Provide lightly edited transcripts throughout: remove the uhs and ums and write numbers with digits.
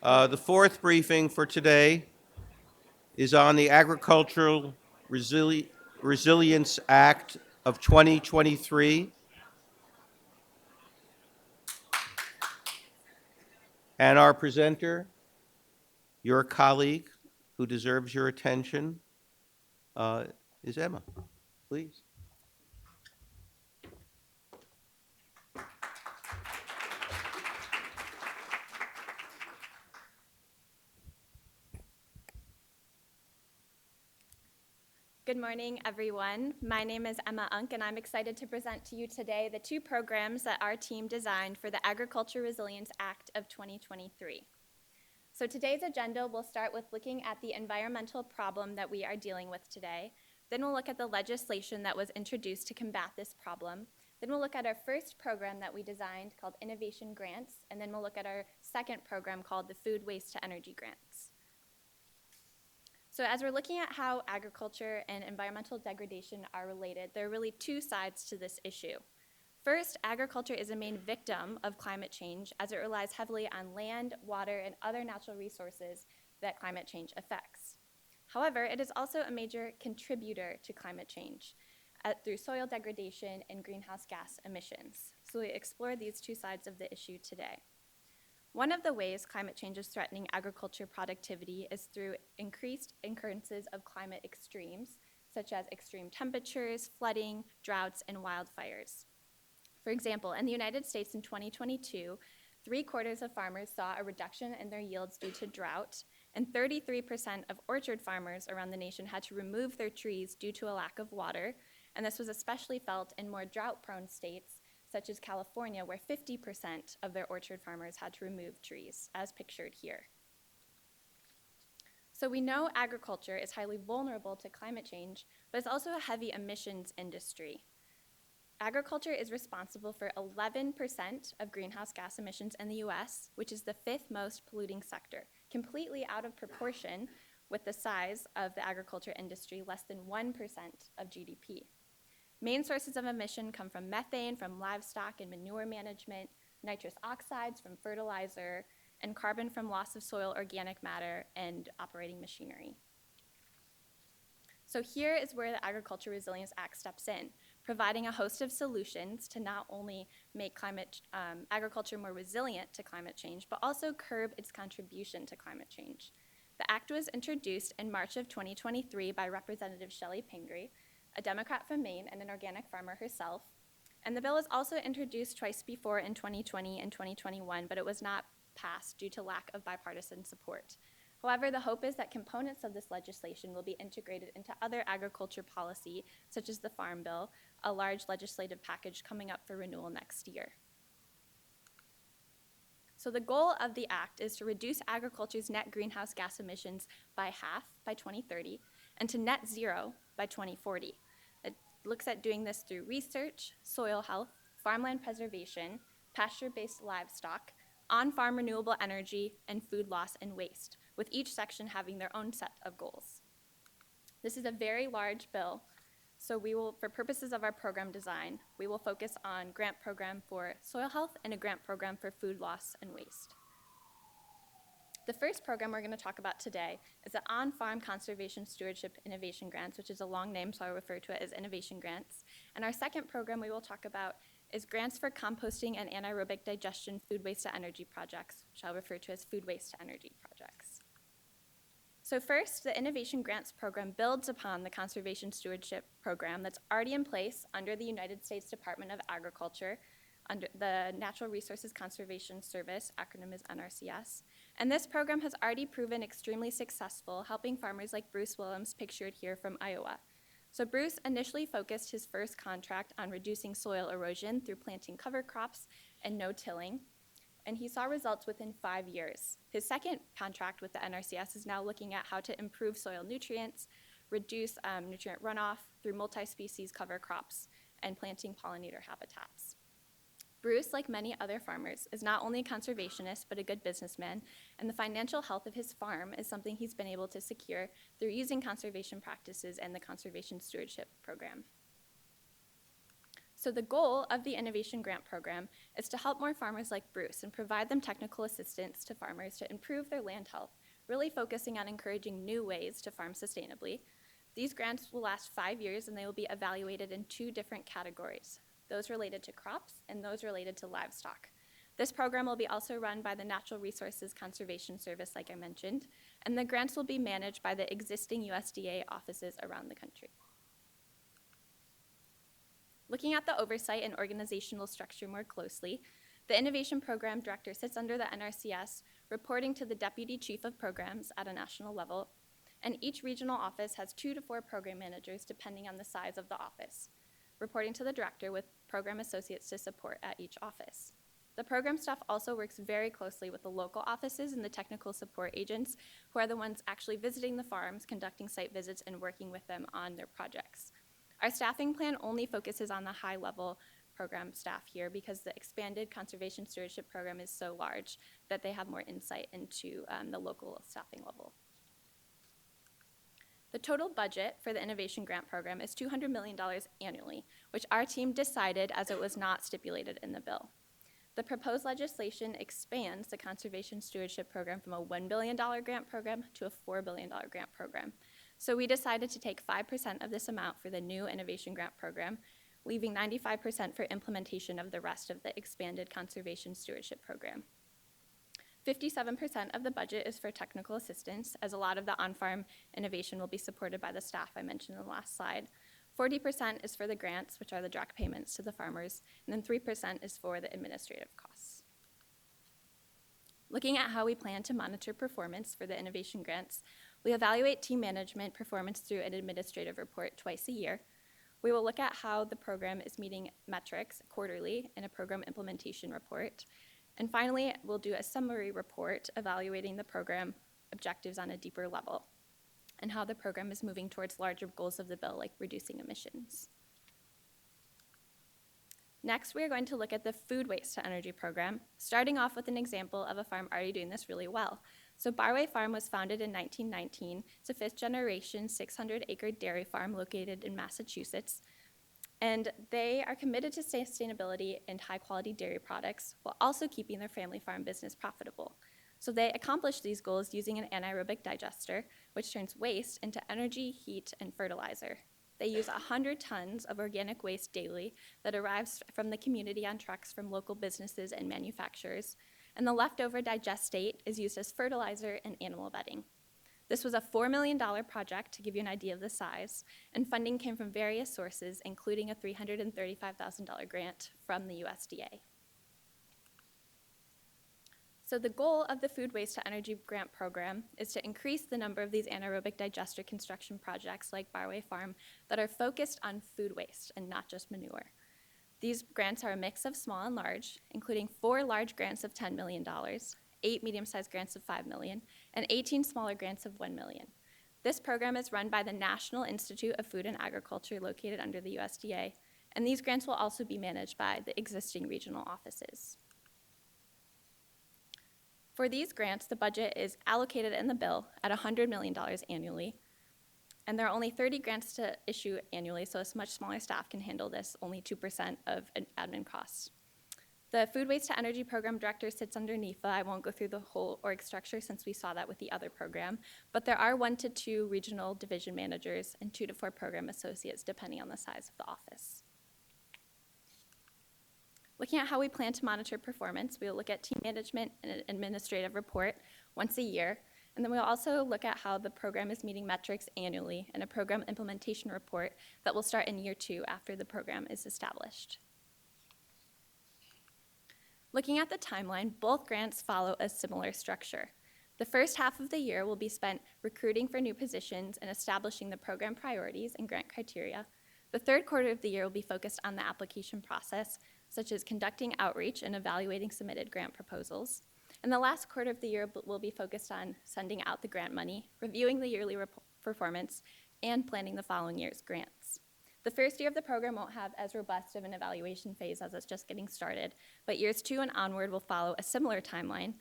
The fourth briefing for today is on the Agricultural Resilience Act of 2023. And our presenter, your colleague who deserves your attention, is Emma. Please. Good morning, everyone. My name is Emma Oonk, and I'm excited to present to you today the two programs that our team designed for the Agriculture Resilience Act of 2023. So today's agenda will start with looking at the environmental problem that we are dealing with today. Then we'll look at the legislation that was introduced to combat this problem. Then we'll look at our first program that we designed called Innovation Grants, and then we'll look at our second program called the Food Waste to Energy Grants. So as we're looking at how agriculture and environmental degradation are related, there are really two sides to this issue. First, agriculture is a main victim of climate change as it relies heavily on land, water, and other natural resources that climate change affects. However, it is also a major contributor to climate change through soil degradation and greenhouse gas emissions. So we explore these two sides of the issue today. One of the ways climate change is threatening agriculture productivity is through increased occurrences of climate extremes, such as extreme temperatures, flooding, droughts, and wildfires. For example, in the United States in 2022, 3/4 of farmers saw a reduction in their yields due to drought, and 33% of orchard farmers around the nation had to remove their trees due to a lack of water, and this was especially felt in more drought-prone states such as California, where 50% of their orchard farmers had to remove trees, as pictured here. So we know agriculture is highly vulnerable to climate change, but it's also a heavy emissions industry. Agriculture is responsible for 11% of greenhouse gas emissions in the US, which is the 5th most polluting sector, completely out of proportion with the size of the agriculture industry, less than 1% of GDP. Main sources of emission come from methane from livestock and manure management, nitrous oxides from fertilizer, and carbon from loss of soil organic matter and operating machinery. So here is where the Agriculture Resilience Act steps in, providing a host of solutions to not only make agriculture more resilient to climate change, but also curb its contribution to climate change. The act was introduced in March of 2023 by Representative Shelley Pingree, a Democrat from Maine and an organic farmer herself. And the bill was also introduced twice before in 2020 and 2021, but it was not passed due to lack of bipartisan support. However, the hope is that components of this legislation will be integrated into other agriculture policy, such as the Farm Bill, a large legislative package coming up for renewal next year. So the goal of the act is to reduce agriculture's net greenhouse gas emissions by half by 2030 and to net zero by 2040. It looks at doing this through research, soil health, farmland preservation, pasture-based livestock, on-farm renewable energy, and food loss and waste, with each section having their own set of goals. This is a very large bill, so we will, for purposes of our program design, we will focus on grant program for soil health and a grant program for food loss and waste. The first program we're going to talk about today is the On-Farm Conservation Stewardship Innovation Grants, which is a long name, so I'll refer to it as Innovation Grants. And our second program we will talk about is Grants for Composting and Anaerobic Digestion Food Waste to Energy Projects, which I'll refer to as Food Waste to Energy Projects. So first, the Innovation Grants Program builds upon the Conservation Stewardship Program that's already in place under the United States Department of Agriculture, under the Natural Resources Conservation Service, acronym is NRCS. And this program has already proven extremely successful, helping farmers like Bruce Willems, pictured here from Iowa. So Bruce initially focused his first contract on reducing soil erosion through planting cover crops and no-tilling, and he saw results within 5 years. His second contract with the NRCS is now looking at how to improve soil nutrients, reduce nutrient runoff through multi-species cover crops, and planting pollinator habitats. Bruce, like many other farmers, is not only a conservationist, but a good businessman, and the financial health of his farm is something he's been able to secure through using conservation practices and the Conservation Stewardship Program. So the goal of the Innovation Grant Program is to help more farmers like Bruce and provide them technical assistance to farmers to improve their land health, really focusing on encouraging new ways to farm sustainably. These grants will last 5 years and they will be evaluated in 2 different categories, those related to crops and those related to livestock. This program will be also run by the Natural Resources Conservation Service, like I mentioned, and the grants will be managed by the existing USDA offices around the country. Looking at the oversight and organizational structure more closely, the Innovation Program Director sits under the NRCS, reporting to the Deputy Chief of Programs at a national level, and each regional office has 2 to 4 program managers depending on the size of the office, reporting to the director with program associates to support at each office. The program staff also works very closely with the local offices and the technical support agents, who are the ones actually visiting the farms, conducting site visits, and working with them on their projects. Our staffing plan only focuses on the high-level program staff here because the expanded conservation stewardship program is so large that they have more insight into the local staffing level. The total budget for the Innovation Grant Program is $200 million annually, which our team decided as it was not stipulated in the bill. The proposed legislation expands the Conservation Stewardship Program from a $1 billion grant program to a $4 billion grant program. So we decided to take 5% of this amount for the new Innovation Grant Program, leaving 95% for implementation of the rest of the expanded Conservation Stewardship Program. 57% of the budget is for technical assistance, as a lot of the on-farm innovation will be supported by the staff I mentioned in the last slide. 40% is for the grants, which are the direct payments to the farmers, and then 3% is for the administrative costs. Looking at how we plan to monitor performance for the innovation grants, we evaluate team management performance through an administrative report twice a year. We will look at how the program is meeting metrics quarterly in a program implementation report. And finally, we'll do a summary report evaluating the program objectives on a deeper level and how the program is moving towards larger goals of the bill, like reducing emissions. Next, we are going to look at the food waste to energy program, starting off with an example of a farm already doing this really well. So Barway Farm was founded in 1919. It's a 5th generation, 600-acre dairy farm located in Massachusetts. And they are committed to sustainability and high-quality dairy products while also keeping their family farm business profitable. So they accomplish these goals using an anaerobic digester, which turns waste into energy, heat, and fertilizer. They use 100 tons of organic waste daily that arrives from the community on trucks from local businesses and manufacturers, and the leftover digestate is used as fertilizer and animal bedding. This was a $4 million project, to give you an idea of the size, and funding came from various sources, including a $335,000 grant from the USDA. So the goal of the Food Waste to Energy Grant Program is to increase the number of these anaerobic digester construction projects like Barway Farm that are focused on food waste and not just manure. These grants are a mix of small and large, including 4 large grants of $10 million, 8 medium-sized grants of $5 million, and 18 smaller grants of $1 million. This program is run by the National Institute of Food and Agriculture located under the USDA, and these grants will also be managed by the existing regional offices. For these grants, the budget is allocated in the bill at $100 million annually, and there are only 30 grants to issue annually, so a much smaller staff can handle this, only 2% of admin costs. The Food Waste to Energy Program Director sits under NEFA. I won't go through the whole org structure since we saw that with the other program, but there are 1 to 2 regional division managers and 2 to 4 program associates, depending on the size of the office. Looking at how we plan to monitor performance, we will look at team management and an administrative report once a year, and then we'll also look at how the program is meeting metrics annually in a program implementation report that will start in year 2 after the program is established. Looking at the timeline, both grants follow a similar structure. The first half of the year will be spent recruiting for new positions and establishing the program priorities and grant criteria. The third quarter of the year will be focused on the application process, such as conducting outreach and evaluating submitted grant proposals. And the last quarter of the year will be focused on sending out the grant money, reviewing the yearly performance, and planning the following year's grants. The first year of the program won't have as robust of an evaluation phase as it's just getting started, but years 2 and onward will follow a similar timeline,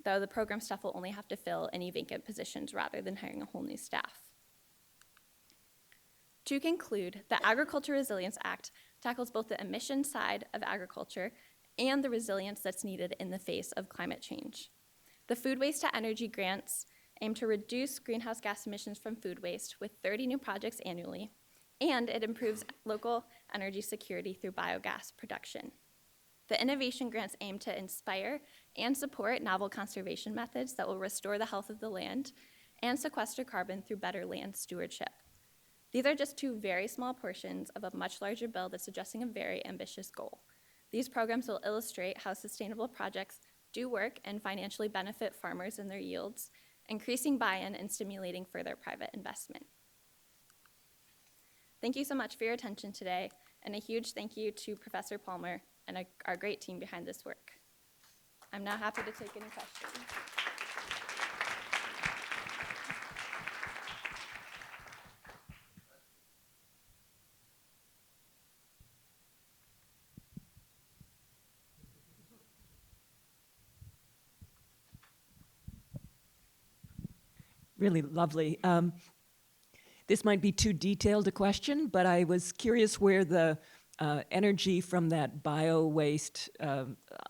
though the program staff will only have to fill any vacant positions rather than hiring a whole new staff. To conclude, the Agriculture Resilience Act tackles both the emission side of agriculture and the resilience that's needed in the face of climate change. The Food Waste to Energy grants aim to reduce greenhouse gas emissions from food waste with 30 new projects annually, and it improves local energy security through biogas production. The innovation grants aim to inspire and support novel conservation methods that will restore the health of the land and sequester carbon through better land stewardship. These are just two very small portions of a much larger bill that's addressing a very ambitious goal. These programs will illustrate how sustainable projects do work and financially benefit farmers and their yields, increasing buy-in and stimulating further private investment. Thank you so much for your attention today, and a huge thank you to Professor Palmer and our great team behind this work. I'm now happy to take any questions. Really lovely. This might be too detailed a question, but I was curious where the energy from that bio-waste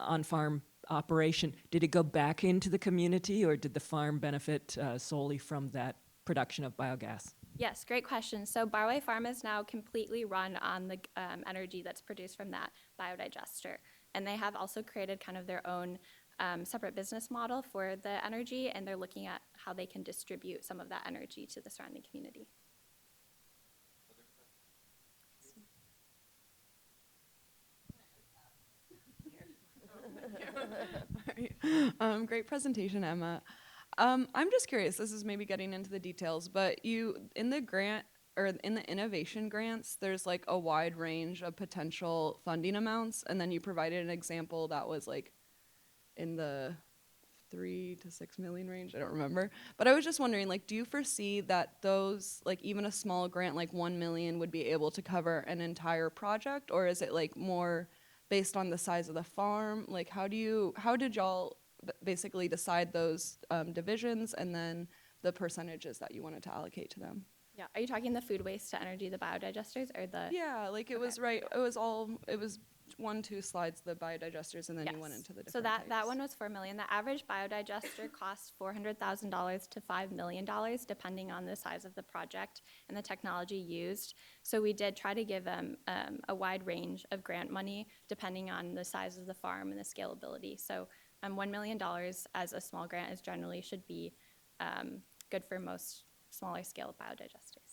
on-farm operation, did it go back into the community, or did the farm benefit solely from that production of biogas? Yes, great question. So Barway Farm is now completely run on the energy that's produced from that biodigester. And they have also created kind of their own separate business model for the energy, and they're looking at how they can distribute some of that energy to the surrounding community. Great presentation, Emma. I'm just curious, this is maybe getting into the details, but you, in the grant, or in the innovation grants, there's like a wide range of potential funding amounts, and then you provided an example that was like in the 3 to 6 million range, I don't remember. But I was just wondering, like, do you foresee that those, like even a small grant like 1 million would be able to cover an entire project, or is it like more based on the size of the farm? Like, how did y'all basically decide those divisions and then the percentages that you wanted to allocate to them? Yeah, are you talking the food waste to energy, the biodigesters, or the? Yeah, like it was right, it was 1-2 slides, the biodigesters, and then you went into the different So that types. one was 4 million. The average biodigester costs $400,000 to $5 million, depending on the size of the project and the technology used. So we did try to give them a wide range of grant money, depending on the size of the farm and the scalability. So $1 million as a small grant is generally should be good for most smaller scale biodigesters.